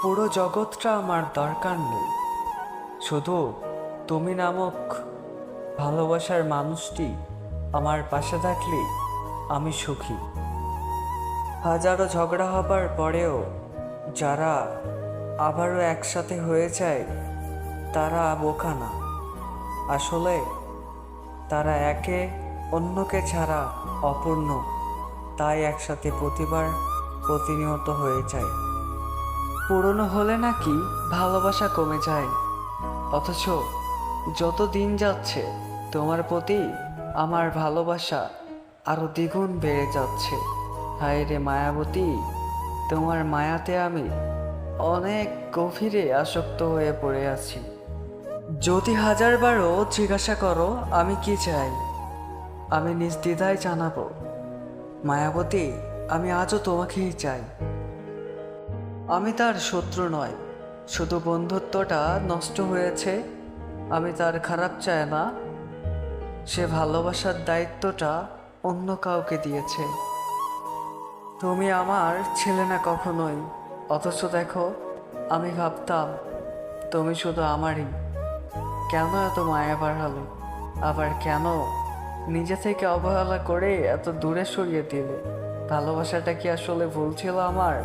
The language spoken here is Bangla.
পুরো জগৎটা আমার দরকার নেই, শুধু তুমি নামক ভালোবাসার মানুষটি আমার পাশে থাকলে আমি সুখী। হাজারো ঝগড়া হবার পরেও যারা আবারও একসাথে হয়ে যায় তারা বোকা না, আসলে তারা একে অন্যকে ছাড়া অপূর্ণ, তাই একসাথে প্রতিনিয়ত হয়ে যায়। পুরনো হলে নাকি ভালোবাসা কমে যায়, অথচ যত দিন যাচ্ছে তোমার প্রতি আমার ভালোবাসা আরো দ্বিগুণ বেড়ে যাচ্ছে। হায় রে মায়াবতী, তোমার মায়াতে আমি অনেক গভীরে আসক্ত হয়ে পড়ে আছি। যদি হাজারবারও জিজ্ঞাসা করো আমি কি চাই, আমি নির্দ্বিধায় জানাবো, মায়াবতী আমি আজও তোমাকেই চাই। আমি তার শত্রু নয়, শুধু বন্ধুত্বটা নষ্ট হয়েছে। আমি তার খারাপ চাই না, সে ভালোবাসার দায়িত্বটা অন্য কাউকে দিয়েছে। তুমি আমার ছেলে না কখনোই, অথচ দেখো আমি ভাবতাম তুমি শুধু আমারই। কেন এত মায়া বাড়ালো, আবার কেন নিজে থেকে অবহেলা করে এত দূরে সরিয়ে দিলে? ভালোবাসাটা কি আসলে ভুল ছিল আমার,